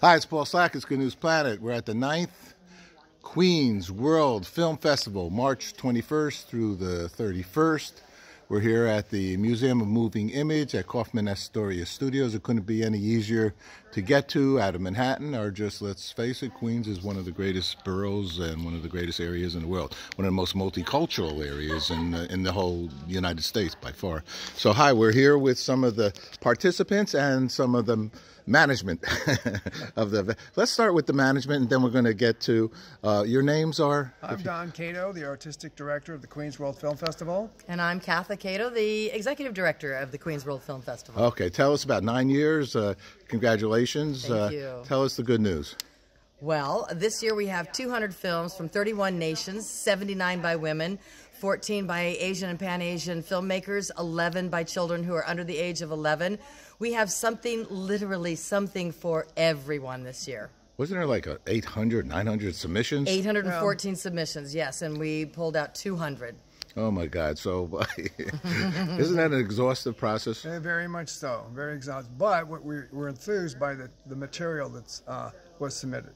Hi, it's Paul Slack. It's Good News Planet. We're at the 9th Queens World Film Festival, March 21st through the 31st. We're here at the Museum of Moving Image at Kaufman Astoria Studios. It couldn't be any easier to get to out of Manhattan, or just, let's face it, Queens is one of the greatest boroughs and one of the greatest areas in the world. One of the most multicultural areas in the whole United States by far. So hi, we're here with some of the participants and some of the management of the. Let's start with the management, and then we're going to get to your names are. I'm Don KATO, the artistic director of the Queens World Film Festival, and I'm KATHA, the executive director of the Queens World Film Festival. Okay, tell us about 9 years. Congratulations. Thank you. Tell us the good news. Well, this year we have 200 films from 31 nations, 79 by women, 14 by Asian and Pan-Asian filmmakers, 11 by children who are under the age of 11. We have something, literally something for everyone this year. Wasn't there like 800, 900 submissions? 814 submissions, yes, and we pulled out 200. Oh my God! So, isn't that an exhaustive process? Very much so, very exhaustive. But we're enthused by the material that's was submitted.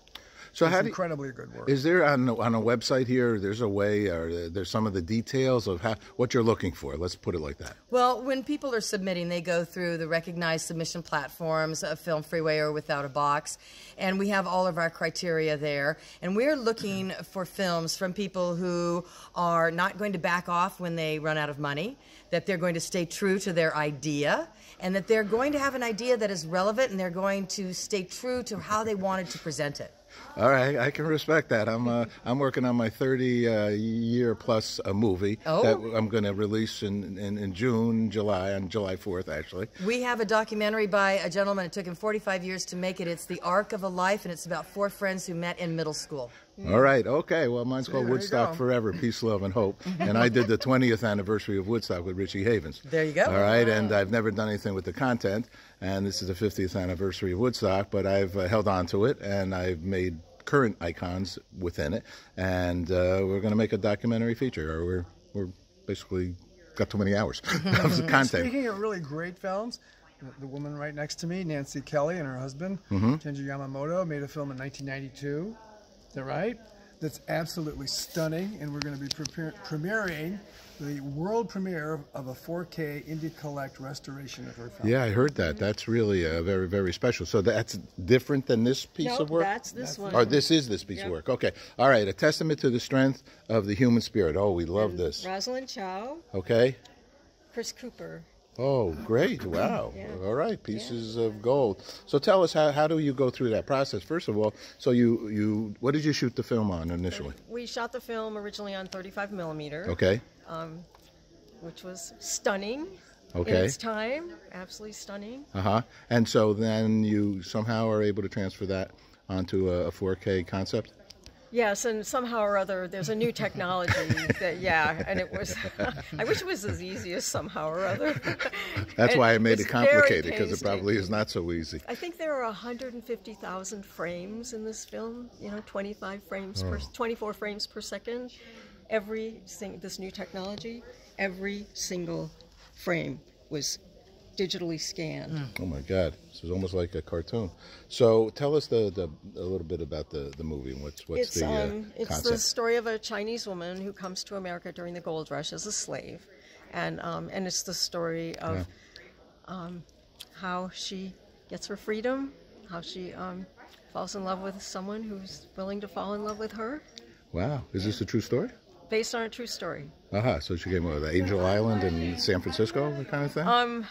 So it's how incredibly good work. Is there on a website here? There's a way, or there's some of the details of what you're looking for. Let's put it like that. Well, when people are submitting, they go through the recognized submission platforms, Film Freeway or Without a Box, and we have all of our criteria there. And we're looking for films from people who are not going to back off when they run out of money, that they're going to stay true to their idea, and that they're going to have an idea that is relevant, and they're going to stay true to how they wanted to present it. All right, I can respect that. I'm working on my 30-year plus movie that I'm going to release in July, on July 4th, actually. We have a documentary by a gentleman. It took him 45 years to make it. It's The Arc of a Life, and it's about 4 friends who met in middle school. All right, okay. Well, mine's called Woodstock Forever, Peace, Love, and Hope. And I did the 20th anniversary of Woodstock with Richie Havens. There you go. All right, and I've never done anything with the content, and this is the 50th anniversary of Woodstock, but I've held on to it, and I've made current icons within it, and we're going to make a documentary feature, or we're basically got too many hours of the content. Speaking of really great films, the woman right next to me, Nancy Kelly, and her husband, Kenji Yamamoto, made a film in 1992. Is that right? That's absolutely stunning, and we're going to be premiering the world premiere of a 4K Indie Collect restoration of her film. Yeah, I heard that. That's really very, very special. So that's different than this piece of work? That's this one. Or this is this piece of work. Okay. All right. A testament to the strength of the human spirit. Oh, we love this. Rosalind Chow. Okay. Chris Cooper. Oh, great. Wow. Yeah. All right. Pieces of gold. So tell us, how do you go through that process? First of all, so what did you shoot the film on initially? We shot the film originally on 35 millimeter. Okay. Which was stunning in its time. Absolutely stunning. Uh-huh. And so then you somehow are able to transfer that onto a 4K concept? Yes, and somehow or other, there's a new technology that, and it was, I wish it was as easy as somehow or other. That's why I made it complicated, because it probably is not so easy. I think there are 150,000 frames in this film, 24 frames per second. This new technology, every single frame was digitally scanned. Oh my God! This is almost like a cartoon. So tell us a little bit about the movie and what's the concept. It's the story of a Chinese woman who comes to America during the gold rush as a slave, and it's the story of how she gets her freedom, how she falls in love with someone who's willing to fall in love with her. Wow! Is this a true story? Based on a true story. So she came with Angel Island in San Francisco, that kind of thing?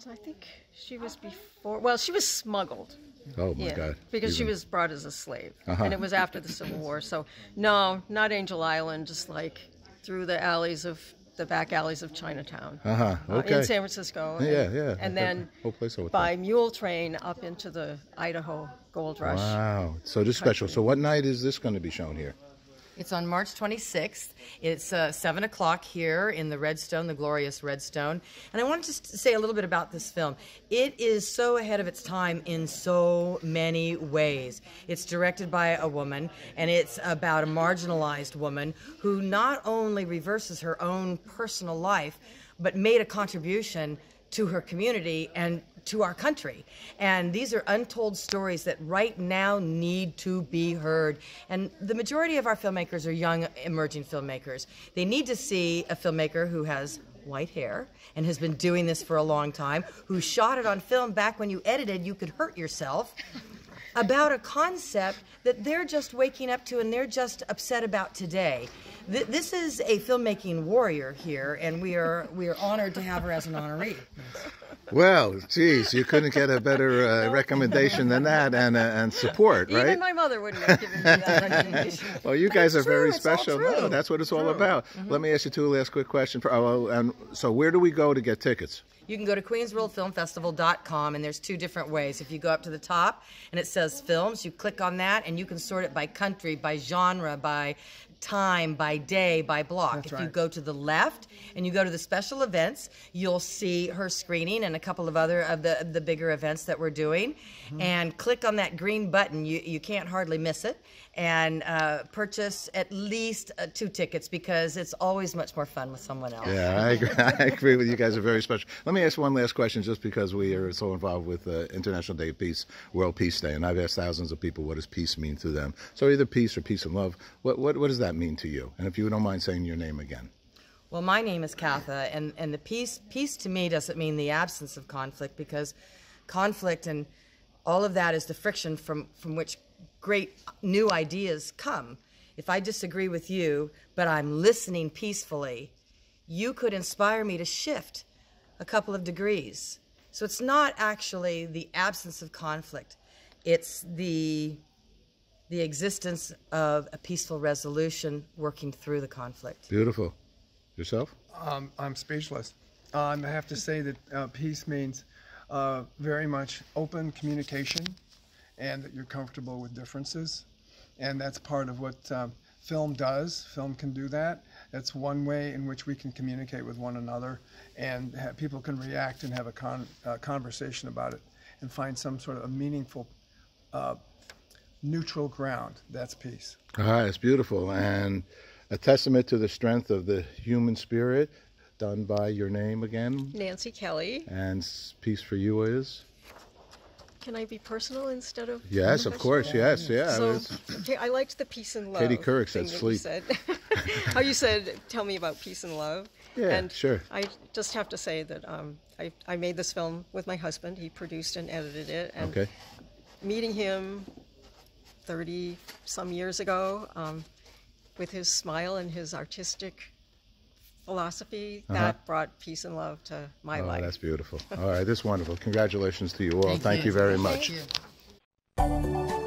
I think she was before. Well, she was smuggled. Oh my God! Because she was brought as a slave, and it was after the Civil War. So no, not Angel Island. Just like through the back alleys of Chinatown. Okay. In San Francisco. And then by mule train up into the Idaho Gold Rush. Wow! So this is special. So what night is this going to be shown here? It's on March 26th. It's 7 o'clock here in the Redstone, the glorious Redstone. And I wanted to say a little bit about this film. It is so ahead of its time in so many ways. It's directed by a woman, and it's about a marginalized woman who not only reverses her own personal life, but made a contribution to her community and to our country. And these are untold stories that right now need to be heard. And the majority of our filmmakers are young, emerging filmmakers. They need to see a filmmaker who has white hair and has been doing this for a long time, who shot it on film back when you edited, you could hurt yourself, about a concept that they're just waking up to and they're just upset about today. This is a filmmaking warrior here, and we are honored to have her as an honoree. Well, geez, you couldn't get a better recommendation than that, and support, right? Even my mother wouldn't have given me that recommendation. Well, you guys are very It's all special. true. No, that's what it's all about. Let me ask you two last quick questions. So where do we go to get tickets? You can go to queensworldfilmfestival.com, and there's two different ways. If you go up to the top and it says films, you click on that and you can sort it by country, by genre, by time, by day, by block. That's if right. you go to the left and you go to the special events, you'll see her screening and a couple of other of the bigger events that we're doing. And click on that green button. You can't hardly miss it. And purchase at least 2 tickets, because it's always much more fun with someone else. Yeah, I agree. I agree with you guys. Are very special. Let me ask one last question, just because we are so involved with International Day of Peace, World Peace Day, and I've asked thousands of people what does peace mean to them. So either peace or peace and love. What does that mean to you? And if you don't mind saying your name again. Well, my name is KATHA, and the peace to me doesn't mean the absence of conflict, because conflict and all of that is the friction from which great new ideas come. If I disagree with you, but I'm listening peacefully, you could inspire me to shift a couple of degrees. So it's not actually the absence of conflict. It's the existence of a peaceful resolution working through the conflict. Beautiful. Yourself? I'm speechless. I have to say that peace means very much open communication, and that you're comfortable with differences. And that's part of what film does. Film can do that. That's one way in which we can communicate with one another, and people can react and have a conversation about it and find some sort of a meaningful neutral ground. That's peace. It's beautiful, and a testament to the strength of the human spirit, done by your name again. Nancy Kelly. And peace for you is? Can I be personal instead of Yes, of course, yes, yeah. So, okay, I liked the peace and love. Katie Couric said thing that sleep. you said. How you said, tell me about peace and love. Yeah, and sure. I just have to say that I made this film with my husband. He produced and edited it. And Okay. meeting him 30-some years ago, with his smile and his artistic philosophy, that brought peace and love to my life. That's beautiful. All right, that's wonderful. Congratulations to you all. Thank you very much. Thank you.